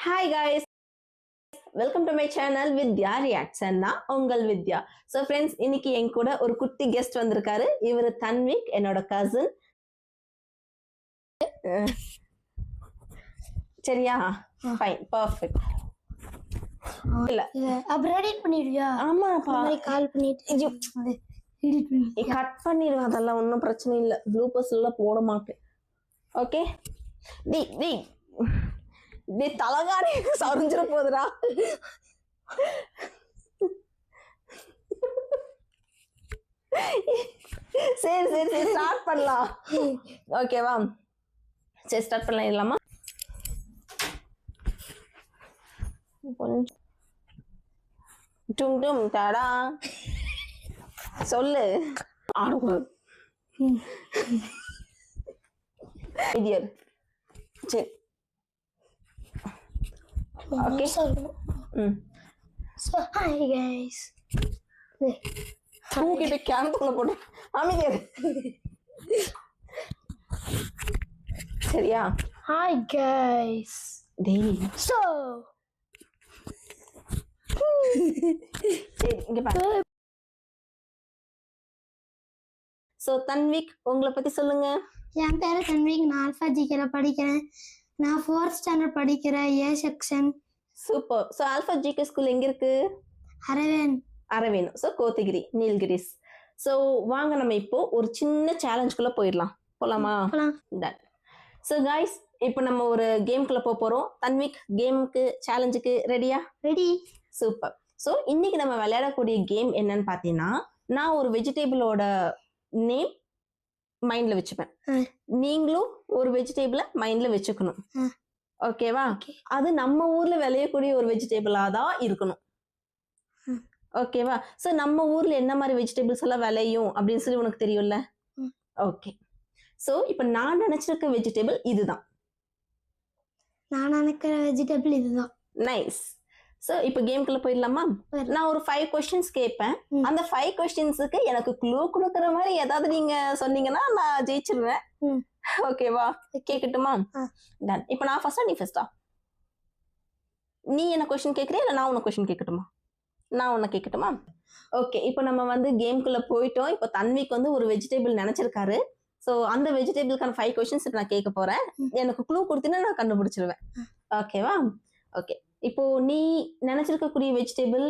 Hi guys, welcome to my channel Vidya Reacts and நான் உங்கள் வித்யா. So friends, இன்னைக்கு என் கூட ஒரு குட்டி கெஸ்ட் வந்திருக்காரு. இவரு தன்விக், என்னோட கசின். சரியா? Fine, perfect. இல்ல அப்புறம் எடிட் பண்ணிடுவியா? ஆமாப்பா, கால் பண்ணிட்டு எடிட் பண்ணி கட் பண்ணிடுவேன். அதெல்லாம் ஒன்றும் பிரச்சனை இல்லை. ப்ளூபர்ஸ் எல்லாம் போட மாட்டேன். ஓகே, டி தலகாணி சரிஞ்சிட போகுதுடா. சரி சரி சரி ஸ்டார்ட் பண்ணலாம். ஓகேவா? சரி ஸ்டார்ட் பண்ணலாம். இல்லாமா டும் டும் தாடா சொல்லு. ஆடுவோம். சரி ஓகே. So hi guys. தூக்கிட்டு கேம்புக்குள்ள போட்டு அமைதியா. சரியா? Hi guys. டேய் So சரி இங்க பாரு. சோ தன்விக், உங்களை பத்தி சொல்லுங்க. என் பேரு தன்விக். நான் ஆல்பா ஜிகேல படிக்கிறேன். நான் 4th ஸ்டாண்டர்ட் படிக்கிறேன், A section. Super. So alpha GK school எங்க இருக்கு? அரவேணு. சோ கோத்தகிரி, நீல்கிரிஸ். சோ வாங்க நம்ம இப்போ ஒரு சின்ன சேலஞ்சுக்குள்ள போயிடலாம். போலாமா? டன். சோ கைஸ், இப்போ நம்ம ஒரு கேம்குள்ள போறோம். தன்விக், கேமுக்கு சேலஞ்சுக்கு ரெடியா? ரெடி. சூப்பர். சோ இன்னைக்கு நம்ம விளையாடக்கூடிய கேம் என்னன்னு பாத்தீங்கன்னா, நான் ஒரு வெஜிடபிளோட நேம் மைண்ட்ல வச்சுப்பேன். நீங்களும் ஒரு வெஜிடபிள மைண்ட்ல வச்சுக்கணும். ஓகேவா? அது நம்ம ஊர்ல விளையக்கூடிய ஒரு வெஜிடபிளா தான் இருக்கணும். ஓகேவா? சோ நம்ம ஊர்ல என்ன மாதிரி வெஜிடபிள்ஸ் எல்லாம் விளையும் அப்படின்னு சொல்லி உனக்கு தெரியும்ல? ஓகே. சோ இப்போ நான் நினைச்சிருக்க வெஜிடபிள் இதுதான். நான் நினைக்கிற வெஜிடபிள் இதுதான். நைஸ். சோ இப்போ கேம்குள்ள போயிடலாமா? நான் ஒரு 5 கொஸ்டின்ஸ் கேட்பேன். அந்த 5 கொஸ்டின்ஸுக்கு எனக்கு க்ளூ கொடுக்கற மாதிரி ஏதாவது நீங்க சொன்னீங்கன்னா நான் ஜெயிச்சிருவேன். ஓகேவா? கேட்கட்டுமா? டன். இப்போ நான் ஃபர்ஸ்டா நீ ஃபர்ஸ்டா? நீ என்ன கொஸ்டின் கேட்கறியா இல்ல நான் உனக்கு கொஸ்டின் கேட்கட்டுமா? நான் உன்னை கேட்கட்டுமா? ஓகே. இப்போ நம்ம வந்து கேம்குள்ள போயிட்டோம். இப்போ தன்விக் வந்து ஒரு வெஜிடபிள் நினைச்சிருக்காரு. ஸோ அந்த வெஜிடபிளுக்கான 5 கொஸ்டின்ஸ் நான் கேட்க போறேன். எனக்கு க்ளூ கொடுத்தீங்கன்னா நான் கண்டுபிடிச்சிருவேன். ஓகேவா? ஓகே. இப்போ நீ நினைச்சிருக்கக்கூடிய வெஜிடபிள்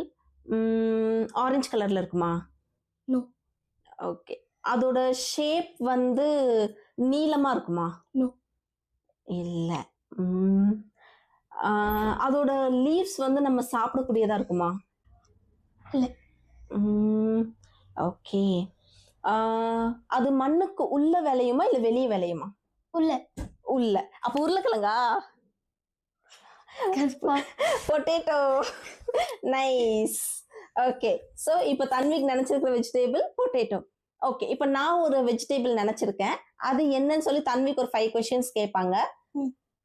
ஆரஞ்சு கலர்ல இருக்குமா? நோ. ஓகே. அதோட ஷேப் வந்து நீளமா இருக்குமா? நோ. இல்ல. அதோட லீவ்ஸ் வந்து நம்ம சாப்பிடக்கூடியதா இருக்குமா? இல்ல. ஓகே. அது மண்ணுக்கு உள்ள விளையுமா இல்ல வெளியே விளையுமா? உள்ள. உள்ள. அப்ப உருளைக்கிழங்கா? பொட்டேட்டோ. நைஸ். ஓகே. சோ இப்போ தன்விக் நினைச்சிருக்கிற வெஜிடபிள் பொட்டேட்டோ. ஓகே. இப்போ நான் ஒரு வெஜிடபிள் நினைச்சிருக்கேன். அது என்னன்னு சொல்லி தன்விக் ஒரு 5 கொஸ்டின்ஸ் கேட்பாங்க.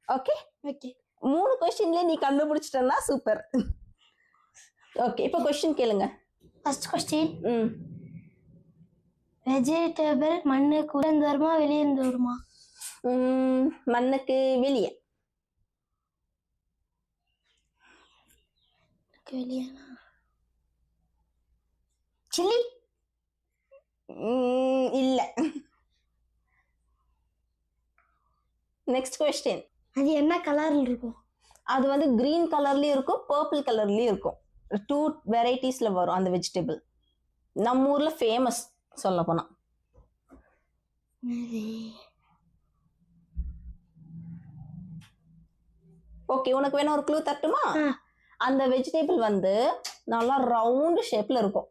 ஓகே? ஓகே. 3 கொஸ்டின்லயே நீ கண்டுபிடிச்சிட்டனா சூப்பர். ஓகே. இப்போ கொஸ்டின் கேளுங்க. First question. வெஜிடபிள் மண்ணுக்கு உள்ள இருந்து வருமா வெளியே இருந்து வருமா? மண்ணுக்கு வெளியே. வெளியேனா சில்லி? இல்ல. Next question. அது என்ன கலர்ல இருக்கும்? அது வந்து கிரீன் கலர்லயும் இருக்கும், பர்பிள் கலர்லயும் இருக்கும். 2 வெரைட்டிஸ்ல வரும் அந்த வெஜிடபிள். நம்ம ஊர்ல ஃபேமஸ் சொல்ல போனா. ஓகே. உனக்கு வேணா ஒரு க்ளூ தட்டுமா? அந்த வெஜிடபிள் வந்து நல்லா ரவுண்ட் ஷேப்ல இருக்கும்.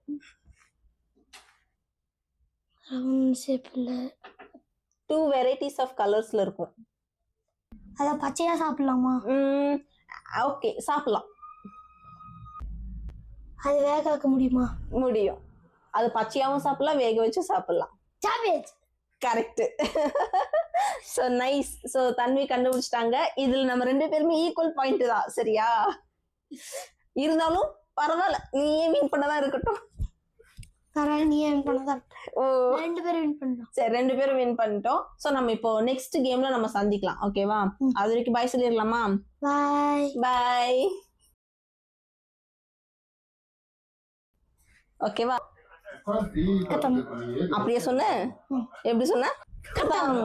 ரவுண்ட் ஷேப்ல 2 வெரைட்டிஸ் ஆஃப் கலர்ஸ்ல இருக்கும். அத பச்சையா சாப்பிடலாமா? ஓகே, சாப்பிடலாம். அது வேக வைக்க முடியுமா? முடியும். அது பச்சையாவும் சாப்பிடலாம், வேக வச்சு சாப்பிடலாம். Cabbage. Correct. So nice. So Tanvi கண்டுபிடிச்சிட்டாங்க. இதுல நம்ம 2 பேருமே ஈக்குவல் பாயிண்ட் தான். சரியா? இருந்தாலும் பரவாயில்ல, நீயே வின் பண்ணதான் இருக்கட்டும். பரவாயில்ல, நீயே வின் பண்ண. ஓ 2 பேரும் வின் பண்ணோம். சரி 2 பேரும் வின் பண்ணிட்டோம். சோ நம்ம இப்போ நெக்ஸ்ட் கேம்ல நம்ம சந்திக்கலாம். ஓகேவா? அது வரைக்கும் பாய் சொல்லிடலாமா? பாய். பாய். ஓகேவா? கதம். அப்படியே சொன்ன? எப்படி சொன்ன? கதம்.